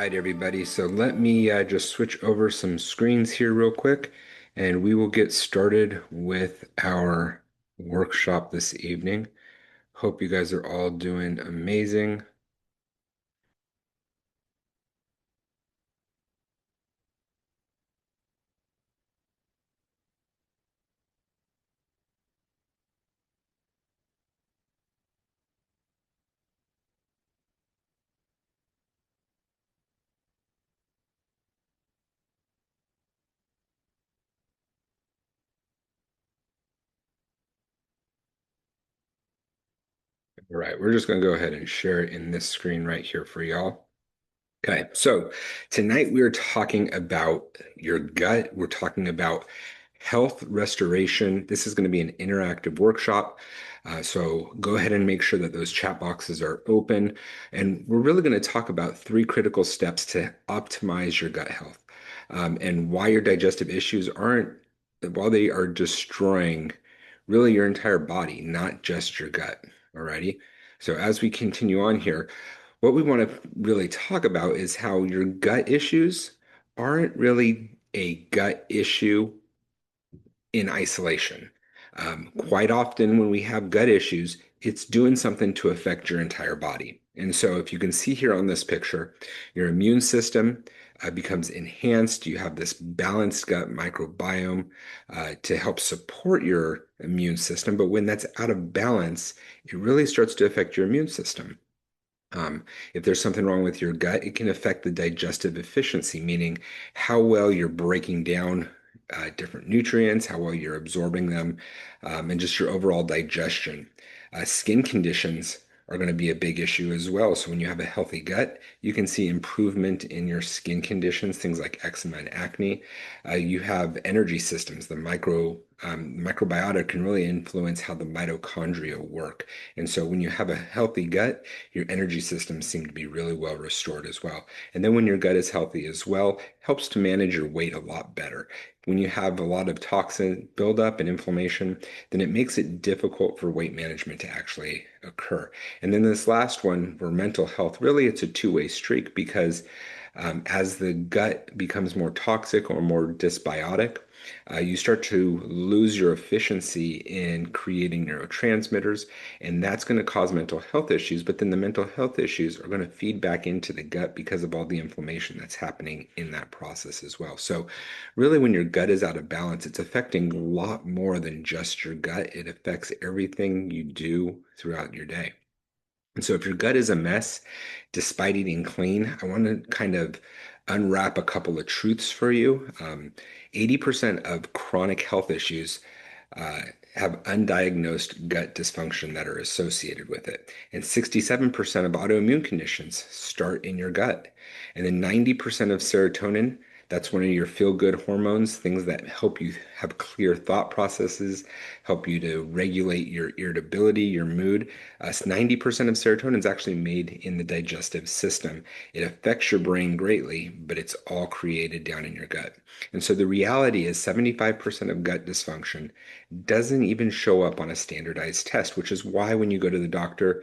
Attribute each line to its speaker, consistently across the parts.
Speaker 1: right, everybody. So let me just switch over some screens here real quick, and we will get started with our workshop this evening. Hope you guys are all doing amazing. All right, we're just going to go ahead and share it in this screen right here for y'all. Okay, so tonight we are talking about your gut. We're talking about health restoration. This is going to be an interactive workshop. So go ahead and make sure that those chat boxes are open. And we're really going to talk about three critical steps to optimize your gut health, and why your digestive issues while they are destroying really your entire body, not just your gut. Alrighty. So as we continue on here, what we want to really talk about is how your gut issues aren't really a gut issue in isolation. Quite often, when we have gut issues, it's doing something to affect your entire body. And so, if you can see here on this picture, your immune system becomes enhanced. You have this balanced gut microbiome to help support your immune system. But when that's out of balance, it really starts to affect your immune system. If there's something wrong with your gut, it can affect the digestive efficiency, meaning how well you're breaking down different nutrients, how well you're absorbing them, and just your overall digestion. Skin conditions are going to be a big issue as well. So when you have a healthy gut, you can see improvement in your skin conditions, things like eczema and acne. You have energy systems. The microbiota can really influence how the mitochondria work. And so when you have a healthy gut, your energy systems seem to be really well restored as well. And then when your gut is healthy as well, helps to manage your weight a lot better. When you have a lot of toxin buildup and inflammation, then it makes it difficult for weight management to actually occur. And then this last one, for mental health, really it's a two-way streak because as the gut becomes more toxic or more dysbiotic, you start to lose your efficiency in creating neurotransmitters, and that's going to cause mental health issues. But then the mental health issues are going to feed back into the gut because of all the inflammation that's happening in that process as well. So, really, when your gut is out of balance, it's affecting a lot more than just your gut. It affects everything you do throughout your day. And so, if your gut is a mess, despite eating clean, I want to kind of unwrap a couple of truths for you. 80% of chronic health issues uh, have undiagnosed gut dysfunction that are associated with it. And 67% of autoimmune conditions start in your gut. And then 90% of serotonin, that's one of your feel-good hormones, things that help you have clear thought processes, help you to regulate your irritability, your mood. 90% of serotonin is actually made in the digestive system. It affects your brain greatly, but it's all created down in your gut. And so the reality is 75% of gut dysfunction doesn't even show up on a standardized test, which is why when you go to the doctor,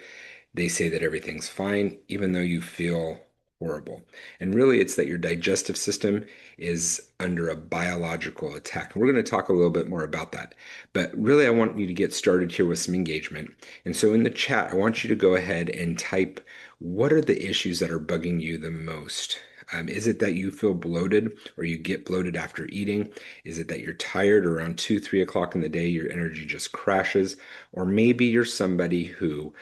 Speaker 1: they say that everything's fine, even though you feel horrible. And really, it's that your digestive system is under a biological attack. And we're going to talk a little bit more about that. But really, I want you to get started here with some engagement. And so in the chat, I want you to go ahead and type, what are the issues that are bugging you the most? Is it that you feel bloated or you get bloated after eating? Is it that you're tired around 2, 3 o'clock in the day, your energy just crashes? Or maybe you're somebody who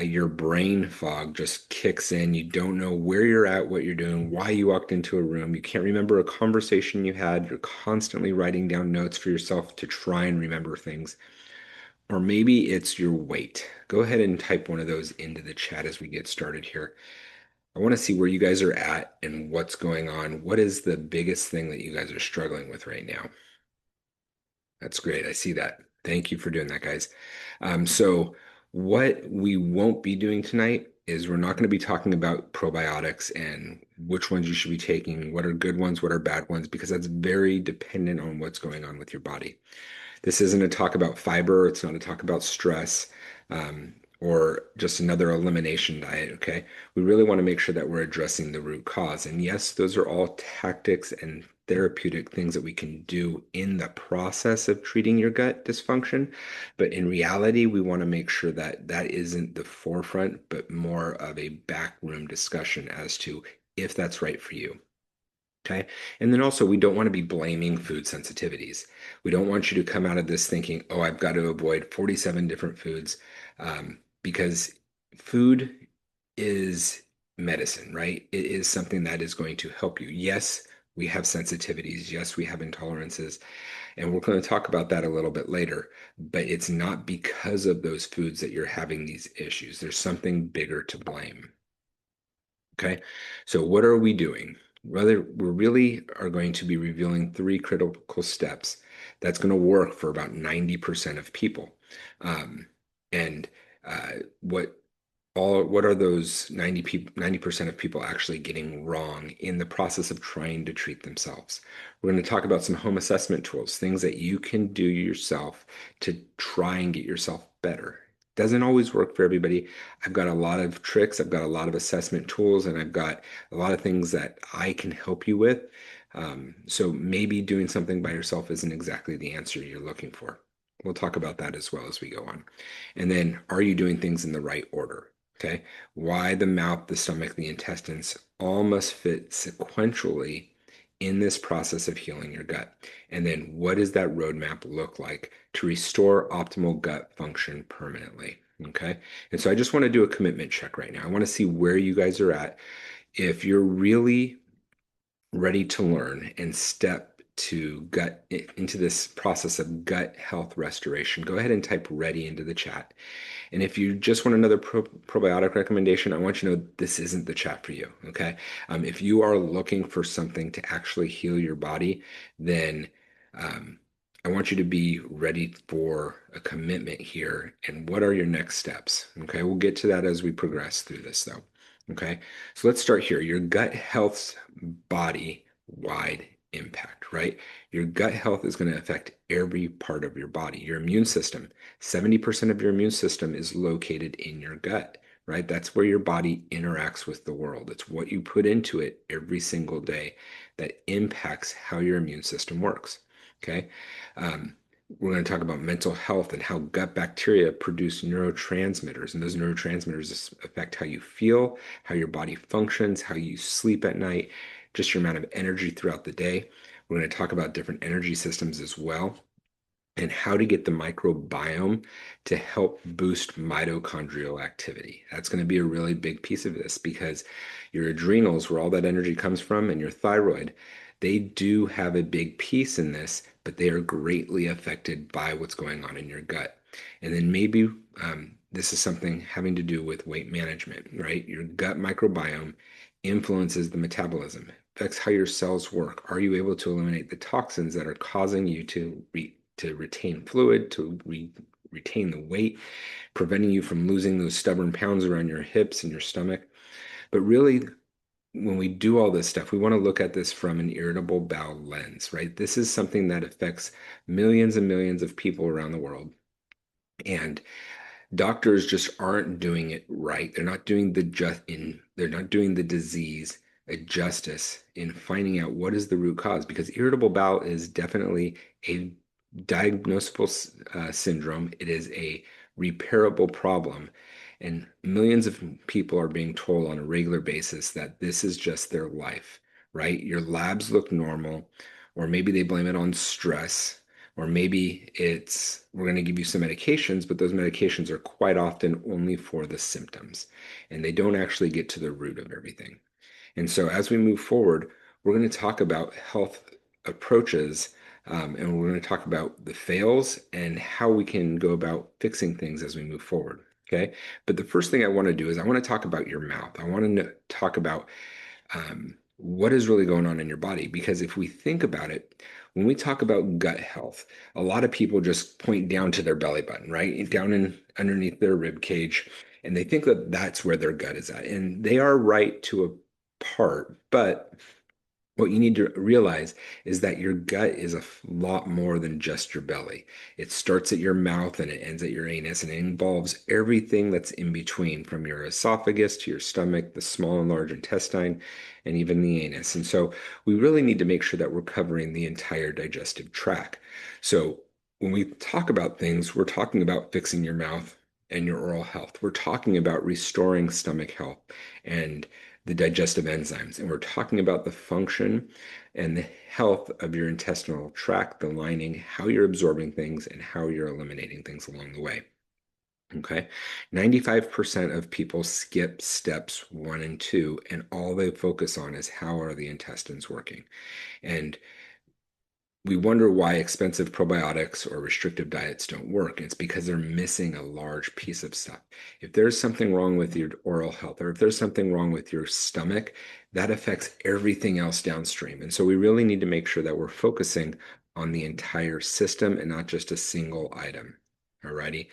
Speaker 1: your brain fog just kicks in. You don't know where you're at, what you're doing, why you walked into a room. You can't remember a conversation you had. You're constantly writing down notes for yourself to try and remember things. Or maybe it's your weight. Go ahead and type one of those into the chat as we get started here. I want to see where you guys are at and what's going on. What is the biggest thing that you guys are struggling with right now? That's great. I see that. Thank you for doing that, guys. So what we won't be doing tonight is we're not going to be talking about probiotics and which ones you should be taking, what are good ones, what are bad ones, because that's very dependent on what's going on with your body. This isn't a talk about fiber. It's not a talk about stress. or just another elimination diet, okay? We really want to make sure that we're addressing the root cause. And yes, those are all tactics and therapeutic things that we can do in the process of treating your gut dysfunction. But in reality, we want to make sure that that isn't the forefront, but more of a backroom discussion as to if that's right for you. Okay. And then also, we don't want to be blaming food sensitivities. We don't want you to come out of this thinking, oh, I've got to avoid 47 different foods, because food is medicine, right? It is something that is going to help you. Yes, we have sensitivities. Yes, we have intolerances. And we're going to talk about that a little bit later. But it's not because of those foods that you're having these issues. There's something bigger to blame. Okay, so what are we doing? Rather, we really are going to be revealing three critical steps that's going to work for about 90% of people. Um, and what what are those 90% of people actually getting wrong in the process of trying to treat themselves? We're going to talk about some home assessment tools, things that you can do yourself to try and get yourself better. Doesn't always work for everybody. I've got a lot of tricks, I've got a lot of assessment tools, and I've got a lot of things that I can help you with. So maybe doing something by yourself isn't exactly the answer you're looking for. We'll talk about that as well as we go on. And then, are you doing things in the right order? Okay. Why the mouth, the stomach, the intestines all must fit sequentially in this process of healing your gut. And then what does that roadmap look like to restore optimal gut function permanently? Okay. And so I just want to do a commitment check right now. I want to see where you guys are at. If you're really ready to learn and step to gut into this process of gut health restoration, go ahead and type ready into the chat. And if you just want another probiotic recommendation, I want you to know this isn't the chat for you. Okay. If you are looking for something to actually heal your body, then um, I want you to be ready for a commitment here. And what are your next steps? Okay. We'll get to that as we progress through this, though. Okay. So let's start here. Your gut health's body wide impact, right? Your gut health is going to affect every part of your body. Your immune system, 70% of your immune system is located in your gut, right? That's where your body interacts with the world. It's what you put into it every single day that impacts how your immune system works. Okay. Um, we're going to talk about mental health and how gut bacteria produce neurotransmitters, and those neurotransmitters affect how you feel, how your body functions, how you sleep at night, just your amount of energy throughout the day. We're going to talk about different energy systems as well, and how to get the microbiome to help boost mitochondrial activity. That's going to be a really big piece of this because your adrenals, where all that energy comes from, and your thyroid, they do have a big piece in this, but they are greatly affected by what's going on in your gut. And then maybe this is something having to do with weight management, right? Your gut microbiome influences the metabolism, affects how your cells work. Are you able to eliminate the toxins that are causing you to retain fluid, retain the weight, preventing you from losing those stubborn pounds around your hips and your stomach? But really, when we do all this stuff, we want to look at this from an irritable bowel lens, right? This is something that affects millions and millions of people around the world. And doctors just aren't doing it right. They're not doing the disease a justice in finding out what is the root cause, because irritable bowel is definitely a diagnosable syndrome. It is a repairable problem. And millions of people are being told on a regular basis that this is just their life, right? Your labs look normal, or maybe they blame it on stress, or maybe it's we're going to give you some medications, but those medications are quite often only for the symptoms, and they don't actually get to the root of everything. And so as we move forward, we're going to talk about health approaches, and we're going to talk about the fails and how we can go about fixing things as we move forward. Okay. But the first thing I want to do is I want to talk about your mouth. I want to talk about what is really going on in your body. Because if we think about it, when we talk about gut health, a lot of people just point down to their belly button, right? Down in underneath their rib cage. And they think that that's where their gut is at. And they are right to a part. But What you need to realize is that your gut is a lot more than just your belly. It starts at your mouth and it ends at your anus, and it involves everything that's in between, from your esophagus to your stomach, the small and large intestine, and even the anus. And so we really need to make sure that we're covering the entire digestive tract. So when we talk about things, we're talking about fixing your mouth and your oral health. We're talking about restoring stomach health and the digestive enzymes. And we're talking about the function and the health of your intestinal tract, the lining, how you're absorbing things, and how you're eliminating things along the way. Okay. 95% of people skip steps 1 and 2, and all they focus on is how are the intestines working. And we wonder why expensive probiotics or restrictive diets don't work. It's because they're missing a large piece of stuff. If there's something wrong with your oral health, or if there's something wrong with your stomach, that affects everything else downstream. And so we really need to make sure that we're focusing on the entire system and not just a single item. Alrighty.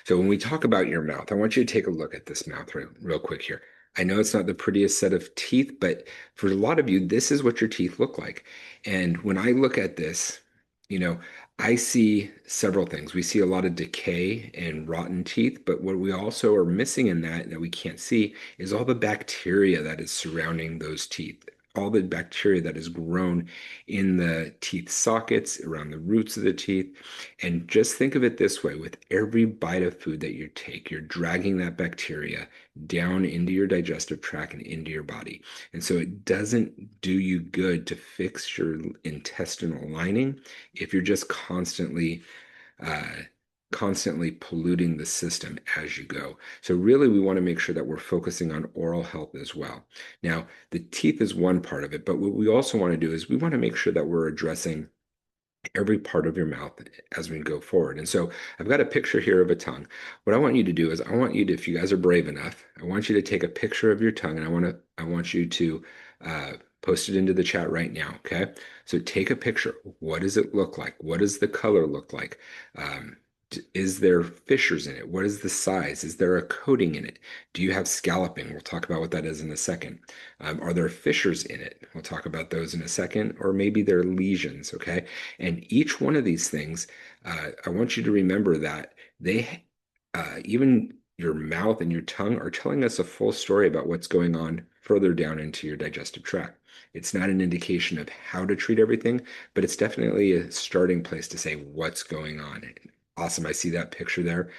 Speaker 1: So when we talk about your mouth, I want you to take a look at this mouth real quick here. I know it's not the prettiest set of teeth, but for a lot of you, this is what your teeth look like. And when I look at this, you know, I see several things. We see a lot of decay and rotten teeth, but what we also are missing in that we can't see is all the bacteria that is surrounding those teeth, all the bacteria that is grown in the teeth sockets, around the roots of the teeth. And just think of it this way: with every bite of food that you take, you're dragging that bacteria down into your digestive tract and into your body. And so it doesn't do you good to fix your intestinal lining if you're just uh, constantly polluting the system as you go. So really, we want to make sure that we're focusing on oral health as well. Now, the teeth is one part of it, but what we also want to do is we want to make sure that we're addressing every part of your mouth as we go forward. And so I've got a picture here of a tongue. What I want you to do is I want you to, if you guys are brave enough, I want you to take a picture of your tongue, and I want you to post it into the chat right now. Okay. So take a picture. What does it look like? What does the color look like? Um, is there fissures in it? What is the size? Is there a coating in it? Do you have scalloping? We'll talk about what that is in a second. Are there fissures in it? We'll talk about those in a second. Or maybe there are lesions, okay? And each one of these things, I want you to remember that even your mouth and your tongue are telling us a full story about what's going on further down into your digestive tract. It's not an indication of how to treat everything, but it's definitely a starting place to say what's going on. Awesome. I see that picture there.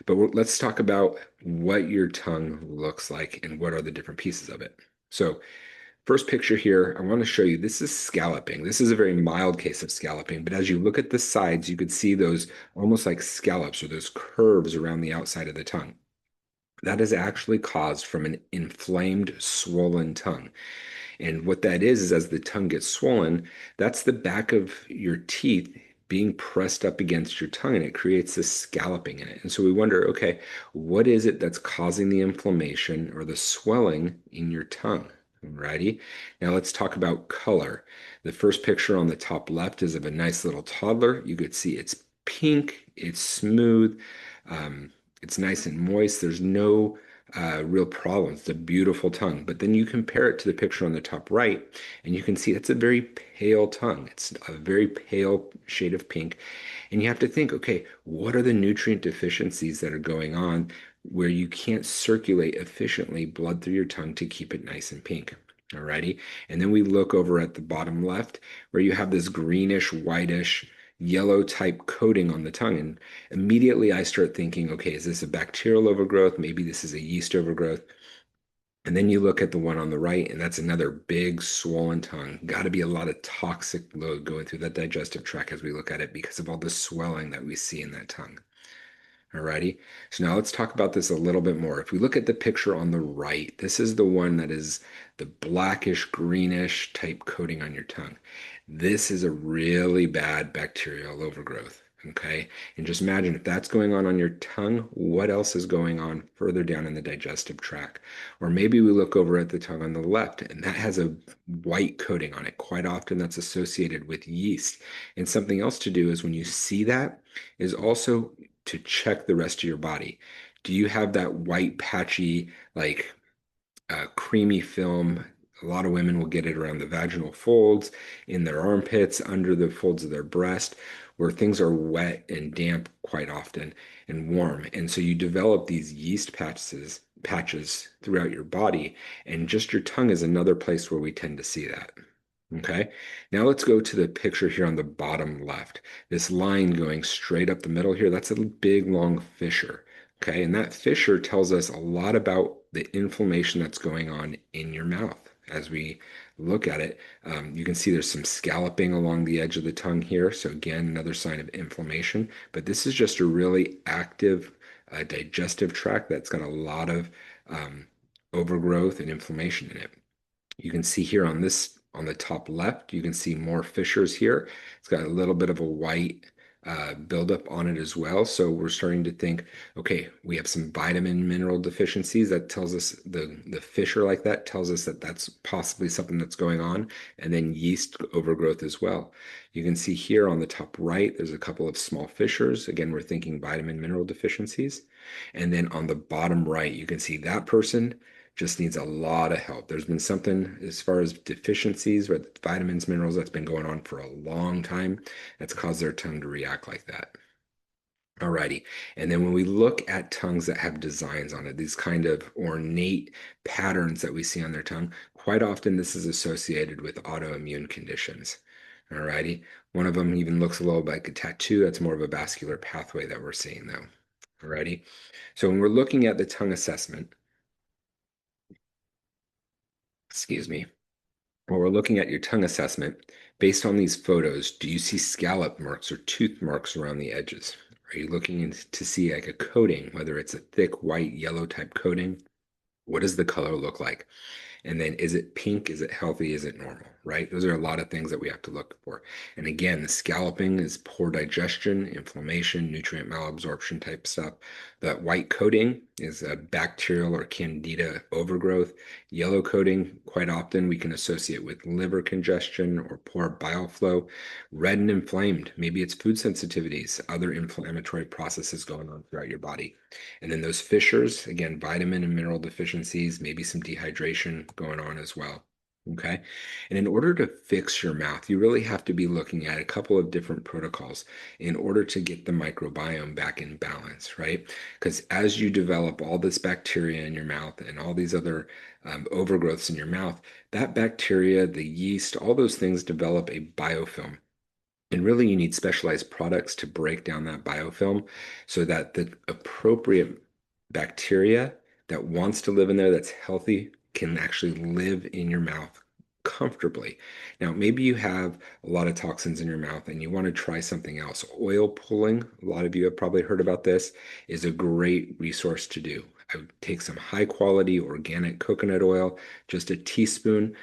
Speaker 1: But let's talk about what your tongue looks like and what are the different pieces of it. So, first picture here, I want to show you, this is scalloping. This is a very mild case of scalloping, but as you look at the sides, you could see those almost like scallops or those curves around the outside of the tongue. That is actually caused from an inflamed, swollen tongue. And what that is as the tongue gets swollen, that's the back of your teeth being pressed up against your tongue, and it creates this scalloping in it. And so we wonder, okay, what is it that's causing the inflammation or the swelling in your tongue? Alrighty. Now let's talk about color. The first picture on the top left is of a nice little toddler. You could see it's pink, it's smooth, it's nice and moist. There's no real problem. It's a beautiful tongue. But then you compare it to the picture on the top right, and you can see it's a very pale tongue. It's a very pale shade of pink. And you have to think, okay, what are the nutrient deficiencies that are going on where you can't circulate efficiently blood through your tongue to keep it nice and pink? Alrighty. And then we look over at the bottom left where you have this greenish, whitish, yellow type coating on the tongue. And immediately I start thinking, okay, is this a bacterial overgrowth? Maybe this is a yeast overgrowth. And then you look at the one on the right, and that's another big swollen tongue. Got to be a lot of toxic load going through that digestive tract as we look at it because of all the swelling that we see in that tongue. Alrighty. So now let's talk about this a little bit more. If we look at the picture on the right, this is the one that is the blackish, greenish type coating on your tongue. This is a really bad bacterial overgrowth. Okay. And just imagine if that's going on your tongue, what else is going on further down in the digestive tract? Or maybe we look over at the tongue on the left, and that has a white coating on it. Quite often that's associated with yeast. And something else to do is when you see that, is also to check the rest of your body. Do you have that white patchy, like creamy film A lot of women will get it around the vaginal folds, in their armpits, under the folds of their breast, where things are wet and damp quite often and warm. And so you develop these yeast patches throughout your body, and just your tongue is another place where we tend to see that. Okay, now let's go to the picture here on the bottom left. This line going straight up the middle here, that's a big long fissure. Okay, and that fissure tells us a lot about the inflammation that's going on in your mouth. As we look at it, you can see there's some scalloping along the edge of the tongue here. So again, another sign of inflammation, but this is just a really active digestive tract that's got a lot of overgrowth and inflammation in it. You can see here on this, on the top left, you can see more fissures here. It's got a little bit of a white buildup on it as well. So we're starting to think, okay, we have some vitamin mineral deficiencies. That tells us the fissure like that tells us that that's possibly something that's going on. And then yeast overgrowth as well. You can see here on the top right, there's a couple of small fissures. Again, we're thinking vitamin mineral deficiencies. And then on the bottom right, you can see that person just needs a lot of help. There's been something as far as deficiencies with vitamins, minerals that's been going on for a long time that's caused their tongue to react like that. Alrighty. And then when we look at tongues that have designs on it, these kind of ornate patterns that we see on their tongue, quite often this is associated with autoimmune conditions. Alrighty. One of them even looks a little like a tattoo. That's more of a vascular pathway that we're seeing though. Alrighty. So when we're looking at the tongue assessment, excuse me, when we're looking at your tongue assessment, based on these photos, do you see scallop marks or tooth marks around the edges? Are you looking to see like a coating, whether it's a thick white, yellow type coating? What does the color look like? And then is it pink? Is it healthy? Is it normal? Right? Those are a lot of things that we have to look for. And again, the scalloping is poor digestion, inflammation, nutrient malabsorption type stuff. That white coating is a bacterial or candida overgrowth. Yellow coating, quite often we can associate with liver congestion or poor bile flow. Red and inflamed, maybe it's food sensitivities, other inflammatory processes going on throughout your body. And then those fissures, again, vitamin and mineral deficiencies, maybe some dehydration going on as well. Okay. And in order to fix your mouth, you really have to be looking at a couple of different protocols in order to get the microbiome back in balance, right? Because as you develop all this bacteria in your mouth and all these other overgrowths in your mouth, that bacteria, the yeast, all those things develop a biofilm. And really, you need specialized products to break down that biofilm so that the appropriate bacteria that wants to live in there that's healthy can actually live in your mouth comfortably. Now, maybe you have a lot of toxins in your mouth and you want to try something else. Oil pulling, a lot of you have probably heard about this, is a great resource to do. I would take some high quality organic coconut oil, just a teaspoon,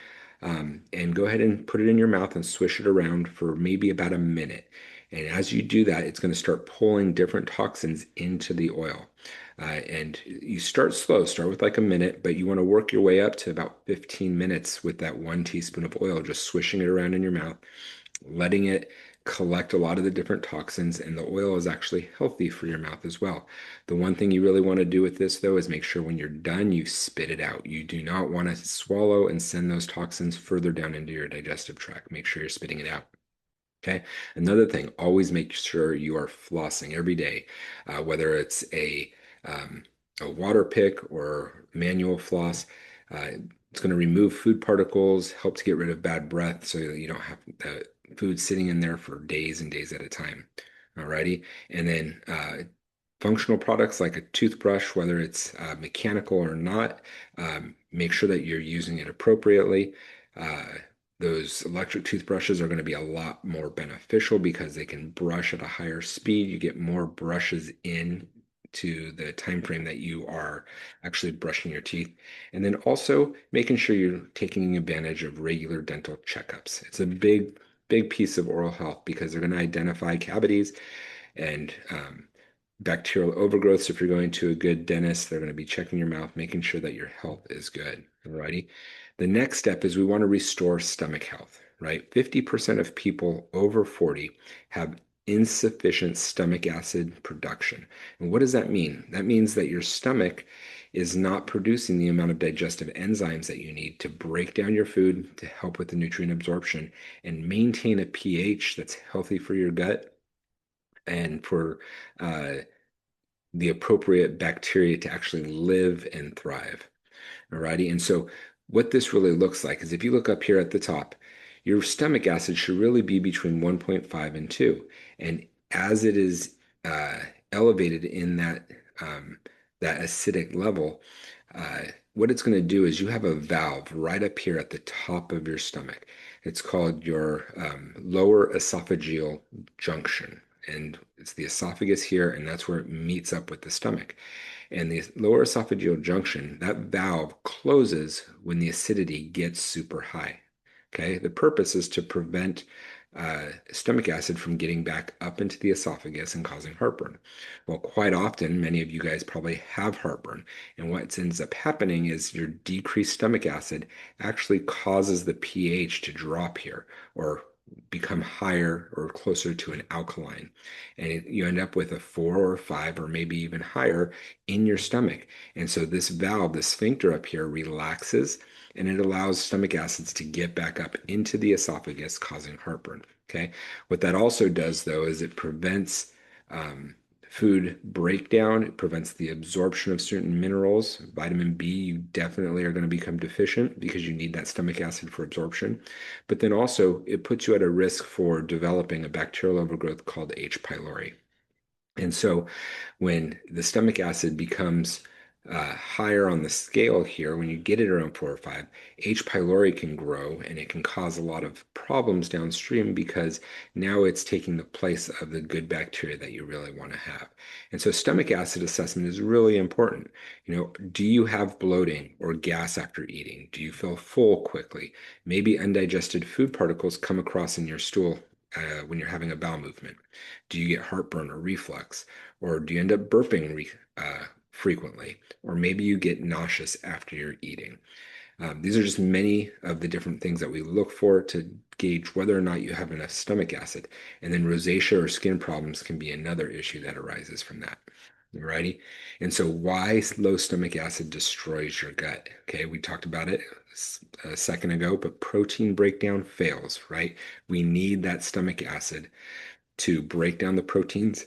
Speaker 1: and go ahead and put it in your mouth and swish it around for maybe about a minute. And as you do that, it's going to start pulling different toxins into the oil. And you start slow, start with like a minute, but you want to work your way up to about 15 minutes with that 1 teaspoon of oil, just swishing it around in your mouth, letting it collect a lot of the different toxins, and the oil is actually healthy for your mouth as well. The one thing you really want to do with this, though, is make sure when you're done, you spit it out. You do not want to swallow and send those toxins further down into your digestive tract. Make sure you're spitting it out. Okay. Another thing, always make sure you are flossing every day, whether it's a water pick or manual floss. It's going to remove food particles, help to get rid of bad breath so that you don't have the food sitting in there for days and days at a time. Alrighty. And then functional products like a toothbrush, whether it's mechanical or not, make sure that you're using it appropriately. Uh, those electric toothbrushes are going to be a lot more beneficial because they can brush at a higher speed. You get more brushes in to the time frame that you are actually brushing your teeth. And then also making sure you're taking advantage of regular dental checkups. It's a big piece of oral health because they're going to identify cavities and bacterial overgrowth. So if you're going to a good dentist, they're going to be checking your mouth, making sure that your health is good. Alrighty. The next step is we want to restore stomach health, right? 50% of people over 40 have insufficient stomach acid production. And what does that mean? That means that your stomach is not producing the amount of digestive enzymes that you need to break down your food, to help with the nutrient absorption, and maintain a pH that's healthy for your gut and for uh, the appropriate bacteria to actually live and thrive. Alrighty. And so what this really looks like is if you look up here at the top, your stomach acid should really be between 1.5 and 2. And as it is uh, elevated in that acidic level, uh, what it's going to do is you have a valve right up here at the top of your stomach. It's called your lower esophageal junction. And it's the esophagus here, and that's where it meets up with the stomach. And the lower esophageal junction, that valve closes when the acidity gets super high. Okay, the purpose is to prevent stomach acid from getting back up into the esophagus and causing heartburn. Well, quite often, many of you guys probably have heartburn. And what ends up happening is your decreased stomach acid actually causes the pH to drop here or become higher or closer to an alkaline. And you end up with a 4 or 5 or maybe even higher in your stomach. And so this valve, the sphincter up here, relaxes and it allows stomach acids to get back up into the esophagus, causing heartburn. Okay. What that also does, though, is it prevents um, food breakdown. It prevents the absorption of certain minerals. Vitamin B, you definitely are going to become deficient because you need that stomach acid for absorption. But then also, it puts you at a risk for developing a bacterial overgrowth called H. pylori. And so when the stomach acid becomes higher on the scale here, when you get it around 4 or 5, H. pylori can grow and it can cause a lot of problems downstream because now it's taking the place of the good bacteria that you really want to have. And so stomach acid assessment is really important. Do you have bloating or gas after eating? Do you feel full quickly? Maybe undigested food particles come across in your stool when you're having a bowel movement. Do you get heartburn or reflux? Or do you end up burping frequently? Or maybe you get nauseous after you're eating. These are just many of the different things that we look for to gauge whether or not you have enough stomach acid. And then rosacea or skin problems can be another issue that arises from that. Alrighty. And so why low stomach acid destroys your gut? Okay, we talked about it a second ago, but protein breakdown fails, right? We need that stomach acid to break down the proteins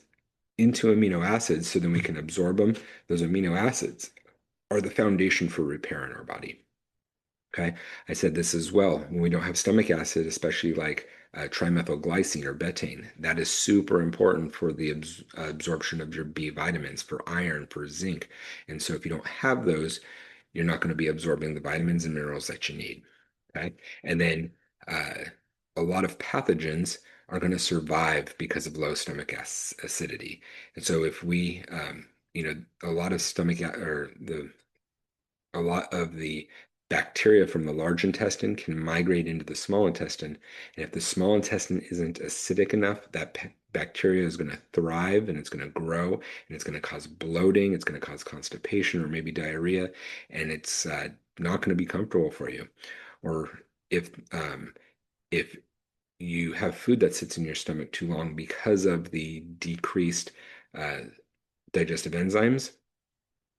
Speaker 1: into amino acids so then we can absorb them. Those amino acids are the foundation for repair in our body. Okay. I said this as well. When we don't have stomach acid, especially like trimethylglycine or betaine, that is super important for the absorption of your B vitamins, for iron, for zinc. And so if you don't have those, you're not going to be absorbing the vitamins and minerals that you need. Okay. And then uh, a lot of pathogens are going to survive because of low stomach acidity. And so if we, a lot of a lot of the bacteria from the large intestine can migrate into the small intestine. And if the small intestine isn't acidic enough, that bacteria is going to thrive and it's going to grow and it's going to cause bloating. It's going to cause constipation or maybe diarrhea. And it's not going to be comfortable for you. Or if you have food that sits in your stomach too long because of the decreased uh, digestive enzymes,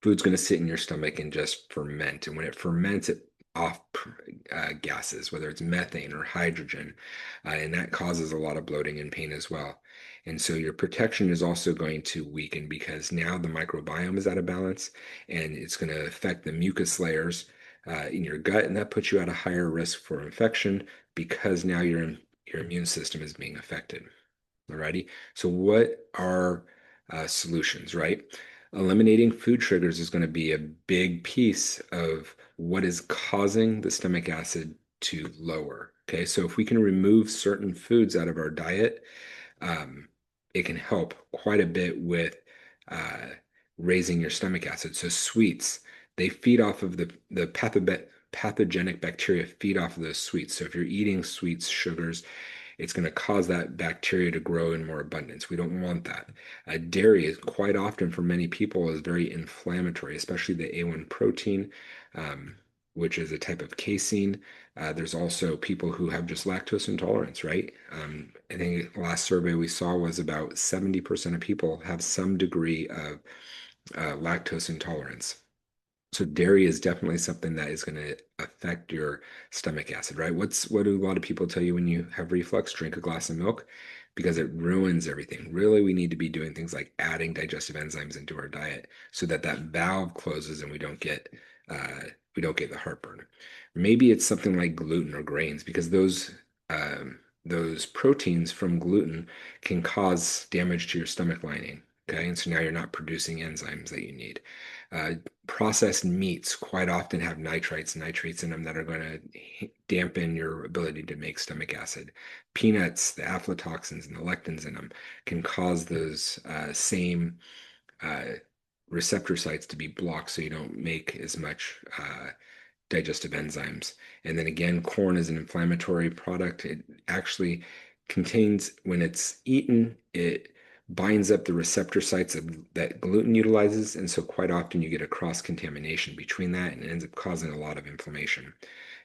Speaker 1: food's going to sit in your stomach and just ferment. And when it ferments, it off gases, whether it's methane or hydrogen, and that causes a lot of bloating and pain as well. And so your protection is also going to weaken because now the microbiome is out of balance and it's going to affect the mucus layers in your gut, and that puts you at a higher risk for infection because now your immune system is being affected. Alrighty. So what are solutions, right? Eliminating food triggers is going to be a big piece of what is causing the stomach acid to lower. Okay, so if we can remove certain foods out of our diet, um, it can help quite a bit with uh, raising your stomach acid. So sweets, they feed off of the pathogenic bacteria feed off of those sweets. So if you're eating sweets, sugars, it's going to cause that bacteria to grow in more abundance. We don't want that. Dairy is quite often for many people is very inflammatory, especially the A1 protein, which is a type of casein. There's also people who have just lactose intolerance, right? I think the last survey we saw was about 70% of people have some degree of lactose intolerance. So dairy is definitely something that is going to affect your stomach acid, right? What do a lot of people tell you when you have reflux? Drink a glass of milk because it ruins everything. Really, we need to be doing things like adding digestive enzymes into our diet so that that valve closes and uh, we don't get the heartburn. Maybe it's something like gluten or grains because those proteins from gluten can cause damage to your stomach lining. Okay, and so now you're not producing enzymes that you need. Uh, Processed meats quite often have nitrates in them that are going to dampen your ability to make stomach acid. Peanuts, the aflatoxins and the lectins in them can cause those same uh, receptor sites to be blocked so you don't make as much digestive enzymes. And then again, corn is an inflammatory product. It actually contains, when it's eaten, it binds up the receptor sites that gluten utilizes. And so quite often you get a cross contamination between that and it ends up causing a lot of inflammation.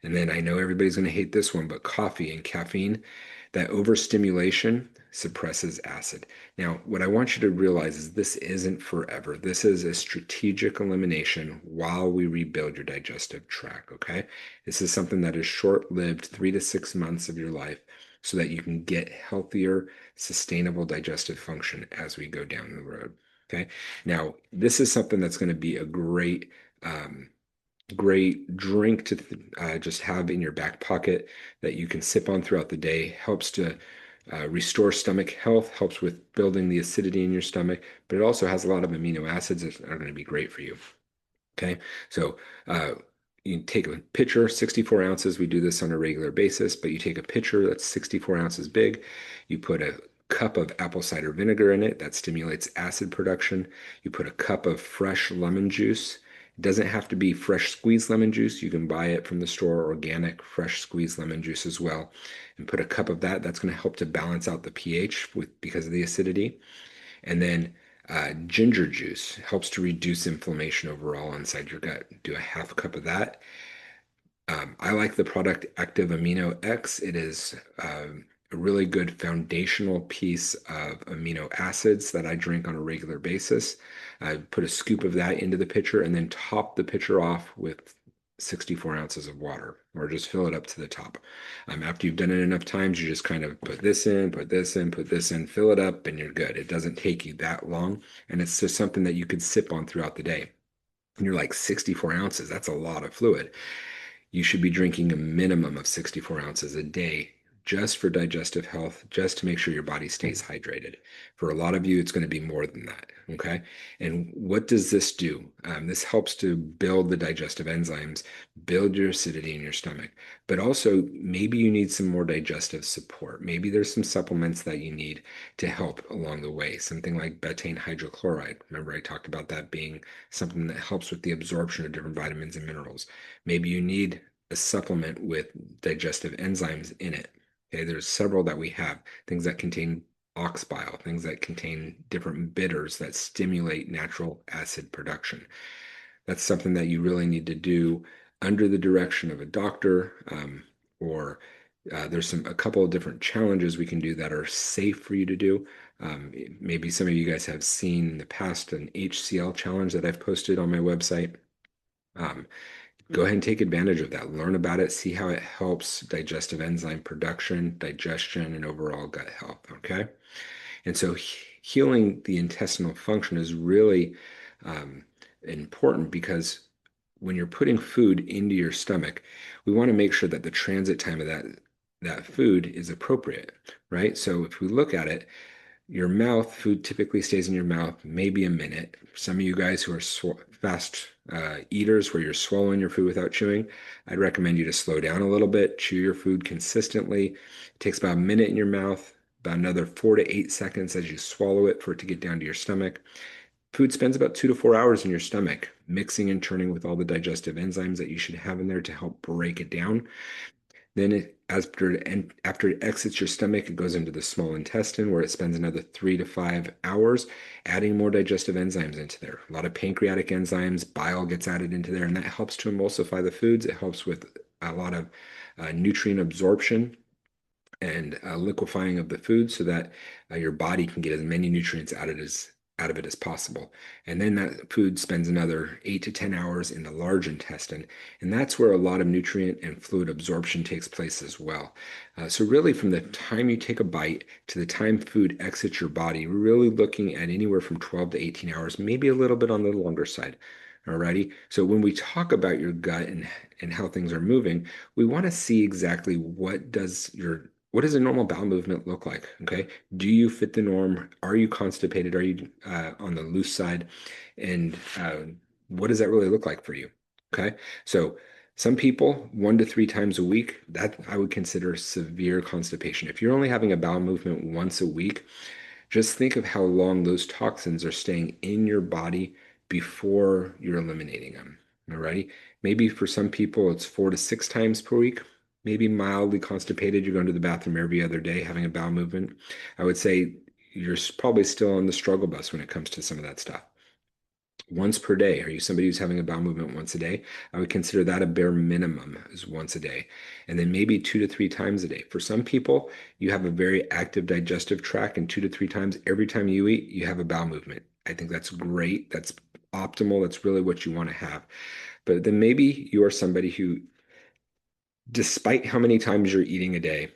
Speaker 1: And then I know everybody's going to hate this one, but coffee and caffeine, that overstimulation suppresses acid. Now, what I want you to realize is this isn't forever. This is a strategic elimination while we rebuild your digestive tract, okay? This is something that is short-lived, 3 to 6 months of your life, so that you can get healthier, sustainable digestive function as we go down the road, okay? Now, this is something that's going to be a great drink to just have in your back pocket that you can sip on throughout the day. Helps to restore stomach health, helps with building the acidity in your stomach, but it also has a lot of amino acids that are going to be great for you. Okay, so uh, you take a pitcher, 64 ounces. We do this on a regular basis, but you take a pitcher that's 64 ounces big. You put a cup of apple cider vinegar in it that stimulates acid production. You put a cup of fresh lemon juice. It doesn't have to be fresh squeezed lemon juice. You can buy it from the store, organic, fresh squeezed lemon juice as well. And put a cup of that. That's going to help to balance out the pH because of the acidity. And then ginger juice helps to reduce inflammation overall inside your gut. Do a half cup of that. I like the product Active Amino X. It is a really good foundational piece of amino acids that I drink on a regular basis. I put a scoop of that into the pitcher and then top the pitcher off with 64 ounces of water, or just fill it up to the top. After you've done it enough times, you just kind of put this in, put this in, put this in, fill it up, and you're good. It doesn't take you that long, and it's just something that you could sip on throughout the day. And you're like 64 ounces, that's a lot of fluid. You should be drinking a minimum of 64 ounces a day just for digestive health, just to make sure your body stays hydrated. For a lot of you, it's going to be more than that. Okay. And what does this do? This helps to build the digestive enzymes, build your acidity in your stomach, but also maybe you need some more digestive support. Maybe there's some supplements that you need to help along the way. Something like betaine hydrochloride. Remember, I talked about that being something that helps with the absorption of different vitamins and minerals. Maybe you need a supplement with digestive enzymes in it. Okay, there's several that we have, things that contain ox bile, things that contain different bitters that stimulate natural acid production. That's something that you really need to do under the direction of a doctor, or there's a couple of different challenges we can do that are safe for you to do. Maybe some of you guys have seen in the past an HCl challenge that I've posted on my website. Um, Go ahead and take advantage of that. Learn about it, see how it helps digestive enzyme production, digestion, and overall gut health. Okay. And so healing the intestinal function is really um, important because when you're putting food into your stomach, we want to make sure that the transit time of that food is appropriate, right? So if we look at it, your mouth, food typically stays in your mouth maybe a minute. Some of you guys who are fast eaters, where you're swallowing your food without chewing, I'd recommend you to slow down a little bit, chew your food consistently. It takes about a minute in your mouth, about another 4 to 8 seconds as you swallow it for it to get down to your stomach. Food spends about 2 to 4 hours in your stomach, mixing and churning with all the digestive enzymes that you should have in there to help break it down. Then after it exits your stomach, it goes into the small intestine where it spends another 3 to 5 hours, adding more digestive enzymes into there. A lot of pancreatic enzymes, bile gets added into there, and that helps to emulsify the foods. It helps with a lot of nutrient absorption. and liquefying of the food so that your body can get as many nutrients out of it as possible. And then that food spends another 8 to 10 hours in the large intestine, and that's where a lot of nutrient and fluid absorption takes place as well. So really, from the time you take a bite to the time food exits your body, we're really looking at anywhere from 12 to 18 hours, maybe a little bit on the longer side. Alrighty. So when we talk about your gut and how things are moving, we want to see exactly what does a normal bowel movement look like? Okay. Do you fit the norm? Are you constipated? Are you on the loose side? And what does that really look like for you? Okay. So some people, 1 to 3 times a week, that I would consider severe constipation. If you're only having a bowel movement once a week, just think of how long those toxins are staying in your body before you're eliminating them. Alrighty. Maybe for some people it's 4 to 6 times per week. Maybe mildly constipated, you're going to the bathroom every other day having a bowel movement. I would say you're probably still on the struggle bus when it comes to some of that stuff. Once per day, are you somebody who's having a bowel movement once a day? I would consider that a bare minimum is once a day. And then maybe 2 to 3 times a day. For some people, you have a very active digestive tract, and 2 to 3 times every time you eat, you have a bowel movement. I think that's great. That's optimal. That's really what you want to have. But then maybe you are somebody who, despite how many times you're eating a day,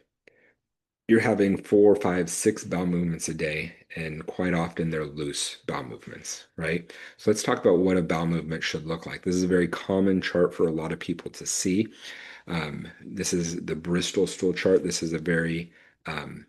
Speaker 1: you're having 4, 5, 6 bowel movements a day, and quite often they're loose bowel movements, right? So let's talk about what a bowel movement should look like. This is a very common chart for a lot of people to see. This is the Bristol stool chart. This is a very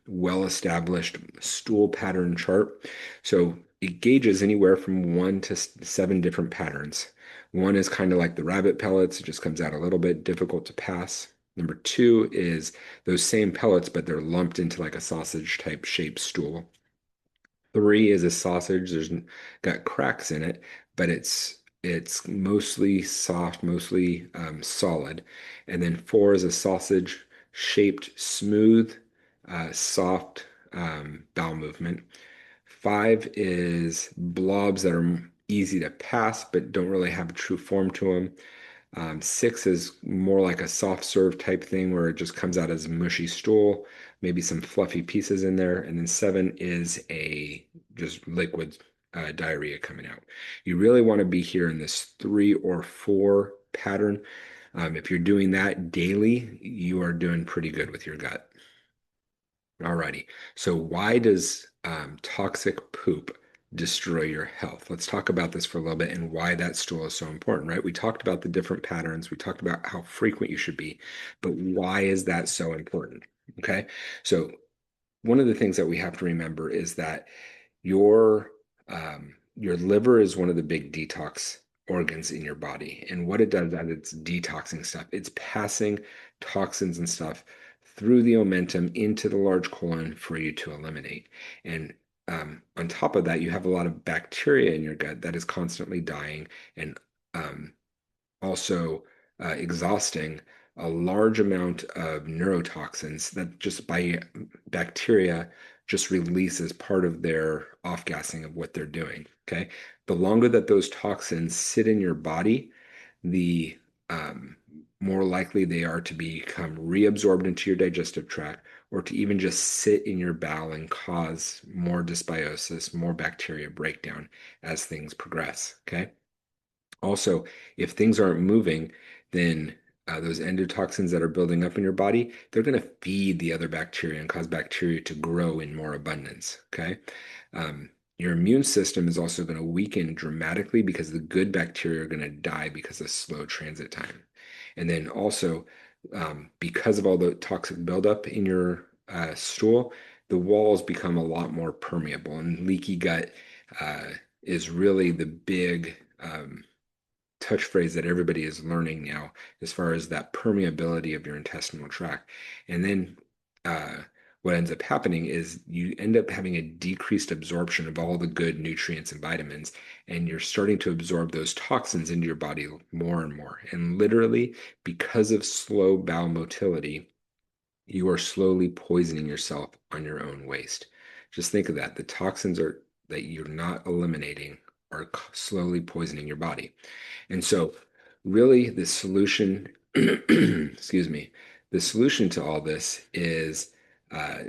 Speaker 1: well-established stool pattern chart. So it gauges anywhere from 1 to 7 different patterns. One is kind of like the rabbit pellets. It just comes out a little bit difficult to pass. Number two is those same pellets, but they're lumped into like a sausage type shaped stool. Three is a sausage. There's got cracks in it, but it's mostly soft, mostly solid. And then four is a sausage shaped, smooth, soft bowel movement. Five is blobs that are easy to pass, but don't really have a true form to them. Six is more like a soft serve type thing where it just comes out as mushy stool, maybe some fluffy pieces in there. And then seven is a just liquid diarrhea coming out. You really want to be here in this 3 or 4 pattern. If you're doing that daily, you are doing pretty good with your gut. Alrighty. So why does toxic poop destroy your health? Let's talk about this for a little bit and why that stool is so important, right? We talked about the different patterns. We talked about how frequent you should be, but why is that so important? Okay. So one of the things that we have to remember is that your your liver is one of the big detox organs in your body. And what it does is it's detoxing stuff. It's passing toxins and stuff through the omentum into the large colon for you to eliminate. And on top of that, you have a lot of bacteria in your gut that is constantly dying and also exhausting a large amount of neurotoxins that just by bacteria just release as part of their off-gassing of what they're doing. Okay. The longer that those toxins sit in your body, the more likely they are to become reabsorbed into your digestive tract or to even just sit in your bowel and cause more dysbiosis, more bacteria breakdown as things progress. Okay. Also, if things aren't moving, then those endotoxins that are building up in your body, they're going to feed the other bacteria and cause bacteria to grow in more abundance. Okay. Your immune system is also going to weaken dramatically because the good bacteria are going to die because of slow transit time. And then also, because of all the toxic buildup in your stool, the walls become a lot more permeable, and leaky gut is really the big touch phrase that everybody is learning now as far as that permeability of your intestinal tract. And then what ends up happening is you end up having a decreased absorption of all the good nutrients and vitamins, and you're starting to absorb those toxins into your body more and more. And literally, because of slow bowel motility, you are slowly poisoning yourself on your own waste. Just think of that. The toxins are that you're not eliminating are slowly poisoning your body. And so, really, the solution, excuse me, the solution to all this is uh,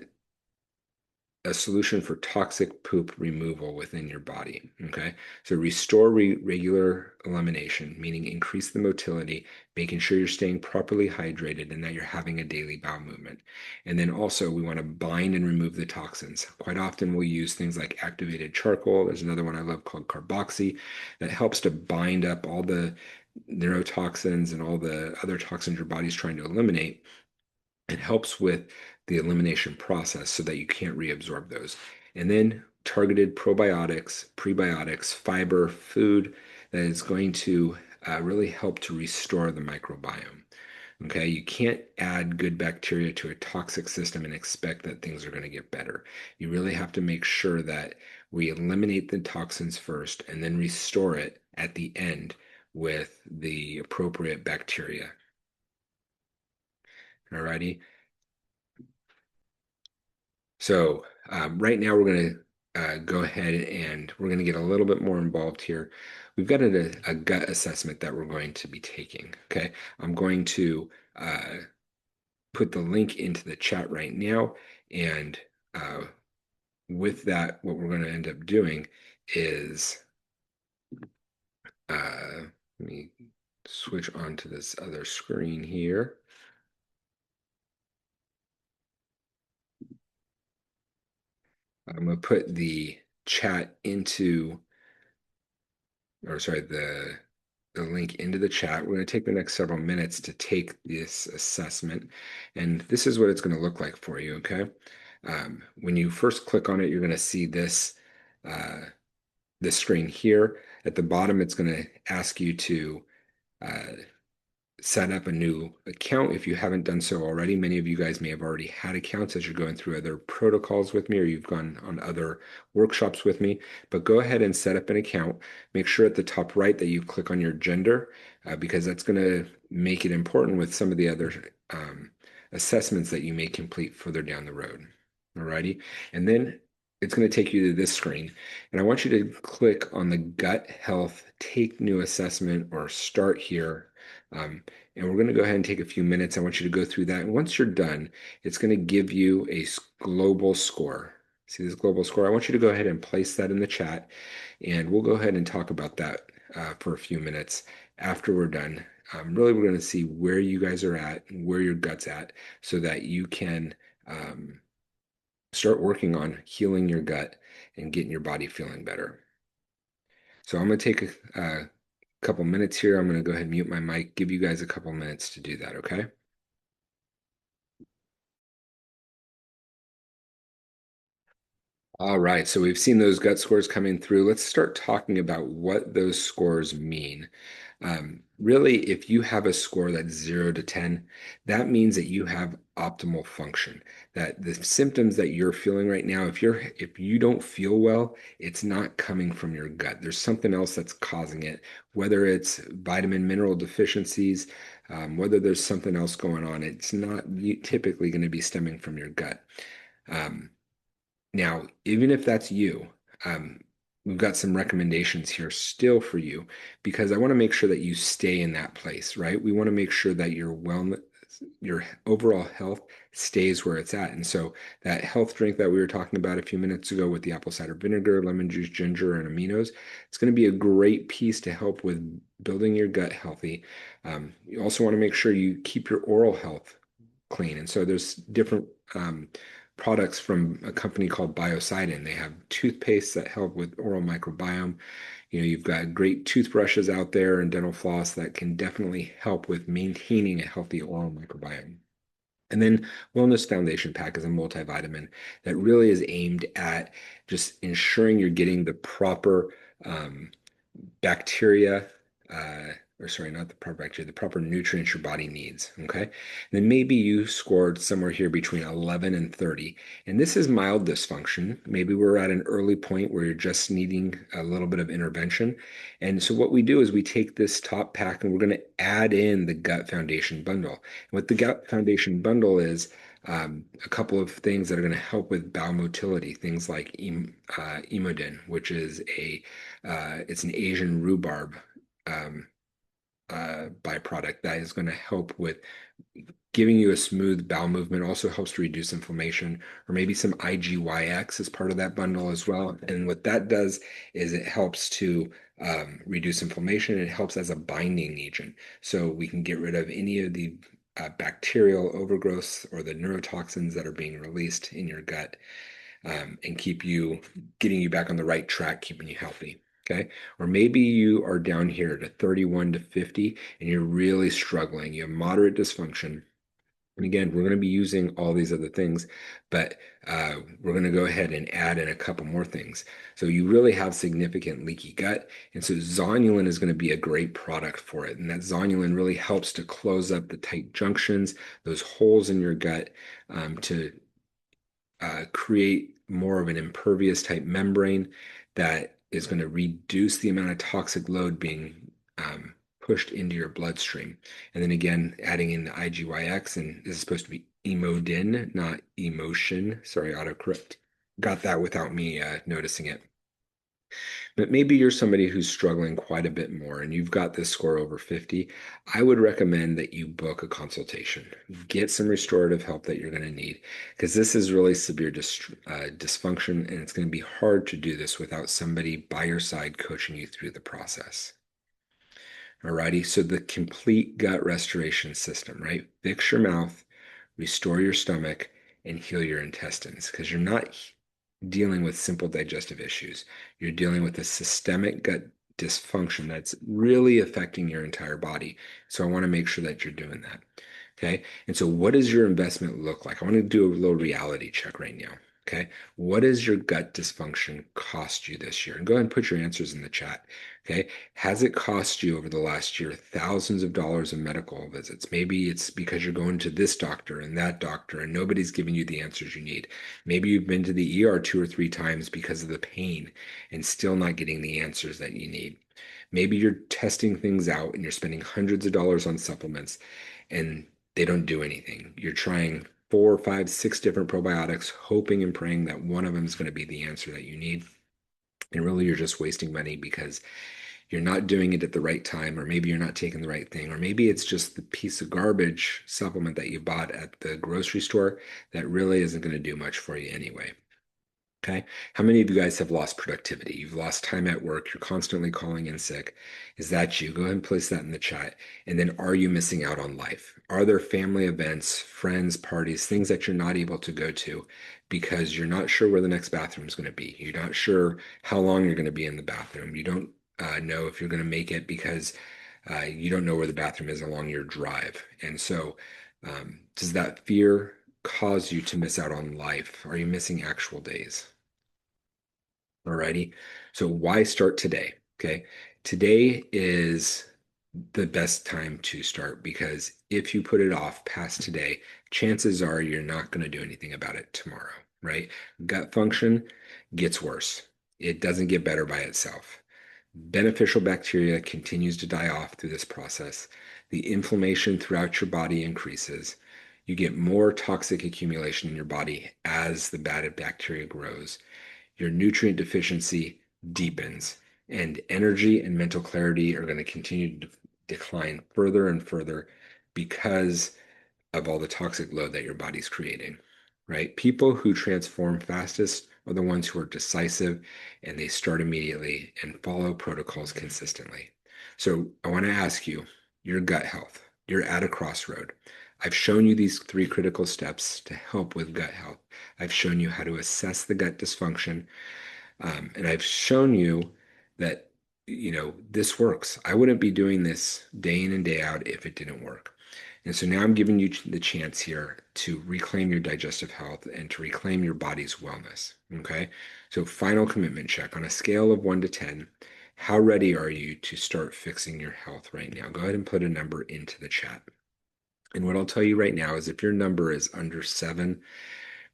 Speaker 1: a solution for toxic poop removal within your body. Okay, so restore regular elimination, meaning increase the motility, making sure you're staying properly hydrated and that you're having a daily bowel movement. And then also, we want to bind and remove the toxins. Quite often, we'll use things like activated charcoal. There's another one I love called carboxy that helps to bind up all the neurotoxins and all the other toxins your body's trying to eliminate. It helps with the elimination process so that you can't reabsorb those. And then targeted probiotics, prebiotics, fiber, food that is going to really help to restore the microbiome. Okay, you can't add good bacteria to a toxic system and expect that things are going to get better. You really have to make sure that we eliminate the toxins first and then restore it at the end with the appropriate bacteria. Alrighty. So right now we're going to go ahead and we're going to get a little bit more involved here. We've got a gut assessment that we're going to be taking. Okay, I'm going to put the link into the chat right now, and uh, with that, what we're going to end up doing is let me switch on to this other screen here. I'm going to put the chat into or sorry, the link into the chat. We're going to take the next several minutes to take this assessment, and this is what it's going to look like for you, okay? When you first click on it, you're going to see uh, this screen here. At the bottom, it's going to ask you to uh, set up a new account if you haven't done so already. Many of you guys may have already had accounts as you're going through other protocols with me or you've gone on other workshops with me, but go ahead and set up an account. Make sure at the top right that you click on your gender because that's going to make it important with some of the other assessments that you may complete further down the road. Alrighty. And then it's going to take you to this screen. And I want you to click on the gut health take new assessment or start here. And we're going to go ahead and take a few minutes. I want you to go through that. And once you're done, it's going to give you a global score. See this global score? I want you to go ahead and place that in the chat. And we'll go ahead and talk about that for a few minutes after we're done. Really, we're going to see where you guys are at, where your gut's at, so that you can start working on healing your gut and getting your body feeling better. So I'm going to take a couple minutes here. I'm going to go ahead and mute my mic, give you guys a couple minutes to do that, okay? All right, so we've seen those gut scores coming through. Let's start talking about what those scores mean. Really, if you have a score that's 0 to 10, that means that you have optimal function. That the symptoms that you're feeling right now, if you don't feel well, it's not coming from your gut. There's something else that's causing it, whether it's vitamin mineral deficiencies, whether there's something else going on. It's not typically going to be stemming from your gut. Um, Now, even if that's you, we've got some recommendations here still for you because I want to make sure that you stay in that place, right? We want to make sure that your wellness, your overall health stays where it's at. And so that health drink that we were talking about a few minutes ago with the apple cider vinegar, lemon juice, ginger, and aminos, it's going to be a great piece to help with building your gut healthy. You also want to make sure you keep your oral health clean. And so there's different products from a company called Biocidin. They have toothpaste that help with oral microbiome. You know, you've got great toothbrushes out there and dental floss that can definitely help with maintaining a healthy oral microbiome. And then Wellness Foundation Pack is a multivitamin that really is aimed at just ensuring you're getting the proper bacteria, or sorry, not the proper bacteria, the proper nutrients your body needs. Okay. And then maybe you scored somewhere here between 11 and 30. And this is mild dysfunction. Maybe we're at an early point where you're just needing a little bit of intervention. And so what we do is we take this top pack and we're going to add in the Gut Foundation bundle. And what the Gut Foundation bundle is, a couple of things that are going to help with bowel motility, things like emodin, which is it's an Asian rhubarb byproduct that is going to help with giving you a smooth bowel movement, also helps to reduce inflammation, or maybe some IGYX is part of that bundle as well. And what that does is it helps to reduce inflammation. It helps as a binding agent. So we can get rid of any of the bacterial overgrowth or the neurotoxins that are being released in your gut, and keep you getting you back on the right track, keeping you healthy. Okay. Or maybe you are down here to 31 to 50 and you're really struggling. You have moderate dysfunction. And again, we're going to be using all these other things, but we're going to go ahead and add in a couple more things. So you really have significant leaky gut. And so zonulin is going to be a great product for it. And that zonulin really helps to close up the tight junctions, those holes in your gut, to create more of an impervious type membrane that is going to reduce the amount of toxic load being pushed into your bloodstream. And then again, adding in the IGYX, and this is supposed to be emodin, not emotion. Sorry, autocorrect. Got that without me noticing it. But maybe you're somebody who's struggling quite a bit more and you've got this score over 50. I would recommend that you book a consultation. Get some restorative help that you're going to need because this is really severe dysfunction and it's going to be hard to do this without somebody by your side coaching you through the process. Alrighty, so the complete gut restoration system, right? Fix your mouth, restore your stomach, and heal your intestines because you're not dealing with simple digestive issues. You're dealing with a systemic gut dysfunction that's really affecting your entire body. So I want to make sure that you're doing that. Okay. And so what does your investment look like? I want to do a little reality check right now. Okay. What does your gut dysfunction cost you this year? And go ahead and put your answers in the chat. Okay. Has it cost you over the last year thousands of dollars of medical visits? Maybe it's because you're going to this doctor and that doctor and nobody's giving you the answers you need. Maybe you've been to the ER 2 or 3 times because of the pain and still not getting the answers that you need. Maybe you're testing things out and you're spending hundreds of dollars on supplements and they don't do anything. You're trying 4, 5, 6 different probiotics, hoping and praying that one of them is going to be the answer that you need. And really, you're just wasting money because you're not doing it at the right time, or maybe you're not taking the right thing, or maybe it's just the piece of garbage supplement that you bought at the grocery store that really isn't going to do much for you anyway. Okay. How many of you guys have lost productivity? You've lost time at work. You're constantly calling in sick. Is that you? Go ahead and place that in the chat. And then are you missing out on life? Are there family events, friends, parties, things that you're not able to go to because you're not sure where the next bathroom is going to be? You're not sure how long you're going to be in the bathroom. You don't know if you're going to make it because you don't know where the bathroom is along your drive. And so does that fear cause you to miss out on life? Are you missing actual days? Alrighty. So why start today? Okay. Today is the best time to start because if you put it off past today, chances are you're not going to do anything about it tomorrow, right? Gut function gets worse. It doesn't get better by itself. Beneficial bacteria continues to die off through this process. The inflammation throughout your body increases. You get more toxic accumulation in your body as the bad bacteria grows. Your nutrient deficiency deepens, and energy and mental clarity are going to continue to decline further and further because of all the toxic load that your body's creating, right? People who transform fastest are the ones who are decisive and they start immediately and follow protocols consistently. So I want to ask you, your gut health, you're at a crossroad. I've shown you these 3 critical steps to help with gut health. I've shown you how to assess the gut dysfunction. And I've shown you that, this works. I wouldn't be doing this day in and day out if it didn't work. And so now I'm giving you the chance here to reclaim your digestive health and to reclaim your body's wellness. Okay. So, final commitment check on a scale of 1 to 10. How ready are you to start fixing your health right now? Go ahead and put a number into the chat. And what I'll tell you right now is if your number is under 7,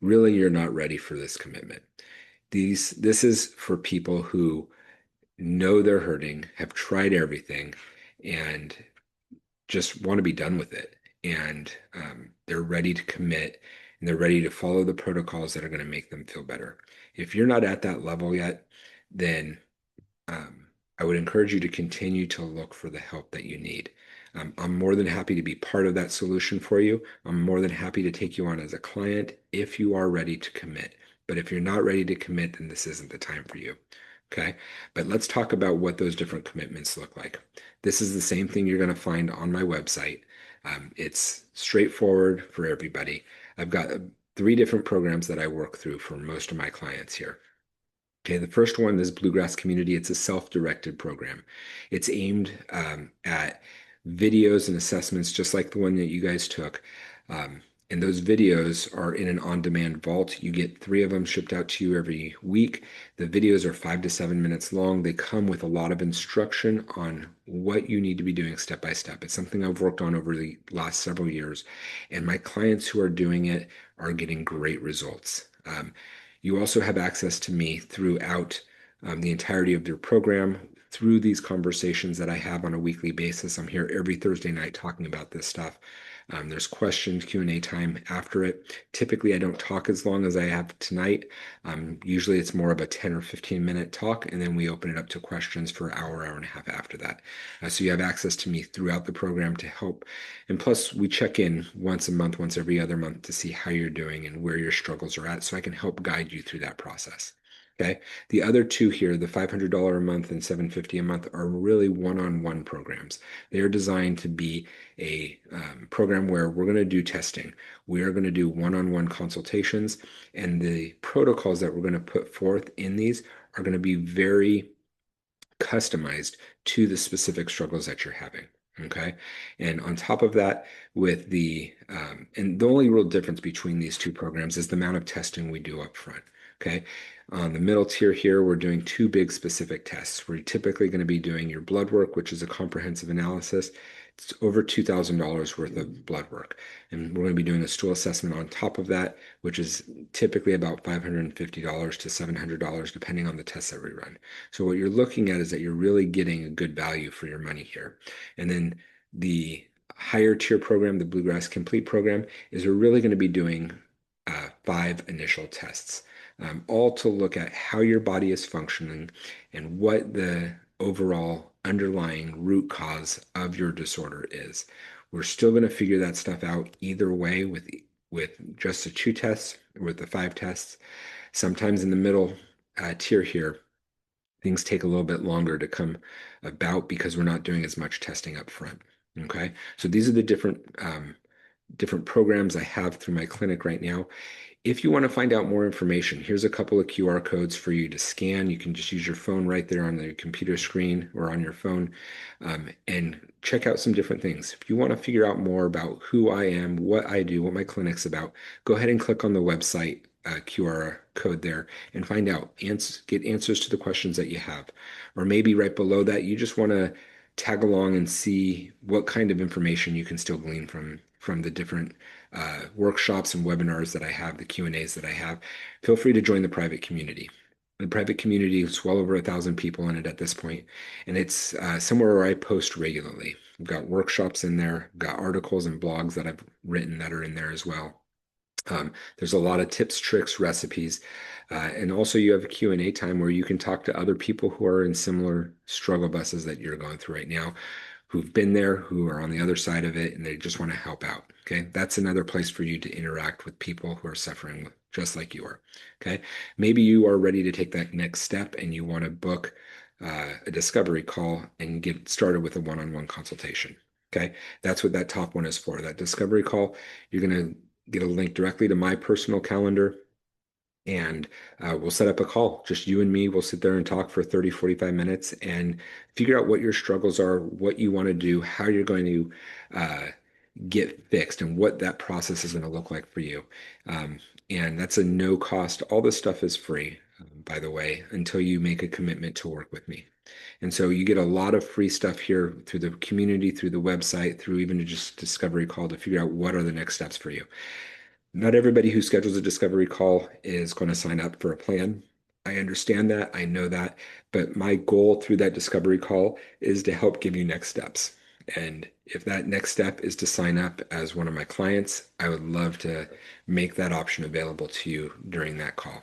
Speaker 1: really you're not ready for this commitment. This is for people who know they're hurting, have tried everything, and just want to be done with it. And they're ready to commit and they're ready to follow the protocols that are going to make them feel better. If you're not at that level yet, then I would encourage you to continue to look for the help that you need. I'm more than happy to be part of that solution for you. I'm more than happy to take you on as a client if you are ready to commit. But if you're not ready to commit, then this isn't the time for you. Okay. But let's talk about what those different commitments look like. This is the same thing you're going to find on my website. It's straightforward for everybody. I've got three different programs that I work through for most of my clients here. Okay, the first one is Bluegrass Community. It's a self-directed program. It's aimed at videos and assessments just like the one that you guys took. And those videos are in an on-demand vault. You get three of them shipped out to you every week. The videos are 5 to 7 minutes long. They come with a lot of instruction on what you need to be doing step by step. It's something I've worked on over the last several years, and my clients who are doing it are getting great results. You also have access to me throughout the entirety of your program through these conversations that I have on a weekly basis. I'm here every Thursday night talking about this stuff. There's questions, Q&A time after it. Typically, I don't talk as long as I have tonight. Usually it's more of a 10 or 15-minute talk, and then we open it up to questions for an hour, hour and a half after that. So you have access to me throughout the program to help. And plus, we check in once a month, once every other month to see how you're doing and where your struggles are at so I can help guide you through that process. Okay. The other two here, the $500 a month and $750 a month, are really one-on-one programs. They are designed to be a program where we're going to do testing. We are going to do one-on-one consultations, and the protocols that we're going to put forth in these are going to be very customized to the specific struggles that you're having. Okay. And on top of that, with and the only real difference between these two programs is the amount of testing we do up front. Okay. On the middle tier here, we're doing two big specific tests. We're typically going to be doing your blood work, which is a comprehensive analysis. It's over $2,000 worth of blood work. And we're going to be doing a stool assessment on top of that, which is typically about $550 to $700, depending on the tests that we run. So what you're looking at is that you're really getting a good value for your money here. And then the higher tier program, the Bluegrass Complete program, is we're really going to be doing 5 initial tests, all to look at how your body is functioning and what the overall underlying root cause of your disorder is. We're still going to figure that stuff out either way with just the 2 tests or with the 5 tests. Sometimes in the middle tier here, things take a little bit longer to come about because we're not doing as much testing up front. Okay, so these are the different programs I have through my clinic right now. If you want to find out more information, here's a couple of QR codes for you to scan. You can just use your phone right there on the computer screen or on your phone, and check out some different things. If you want to figure out more about who I am, what I do, what my clinic's about, go ahead and click on the website QR code there and find out, get answers to the questions that you have. Or maybe right below that, you just want to tag along and see what kind of information you can still glean from the different workshops and webinars that I have, the Q&As that I have. Feel free to join the private community. The private community is well over 1,000 people in it at this point, and it's somewhere where I post regularly. I've got workshops in there, I've got articles and blogs that I've written that are in there as well. There's a lot of tips, tricks, recipes, and also you have a Q&A time where you can talk to other people who are in similar struggle buses that you're going through right now, who've been there, who are on the other side of it, and they just want to help out. Okay, that's another place for you to interact with people who are suffering just like you are. Okay, maybe you are ready to take that next step and you want to book a discovery call and get started with a one-on-one consultation. Okay, that's what that top one is for. That discovery call, you're going to get a link directly to my personal calendar, and we'll set up a call. Just you and me, we'll sit there and talk for 30, 45 minutes and figure out what your struggles are, what you want to do, how you're going to get fixed, and what that process is going to look like for you. And that's a no cost. All this stuff is free, by the way, until you make a commitment to work with me. And so you get a lot of free stuff here through the community, through the website, through even just discovery call to figure out what are the next steps for you. Not everybody who schedules a discovery call is going to sign up for a plan. I understand that. I know that. But my goal through that discovery call is to help give you next steps. And if that next step is to sign up as one of my clients, I would love to make that option available to you during that call.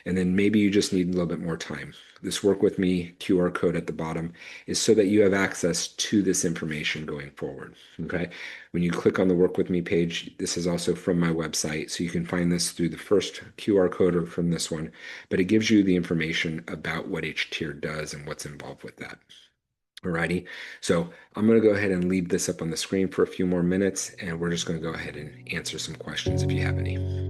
Speaker 1: And then maybe you just need a little bit more time. this work with me QR code at the bottom is so that you have access to this information going forward. Okay. When you click on the work with me page, this is also from my website. So you can find this through the first QR code or from this one, but it gives you the information about what each tier does and what's involved with that. Alrighty, so I'm going to go ahead and leave this up on the screen for a few more minutes, and we're just going to go ahead and answer some questions if you have any.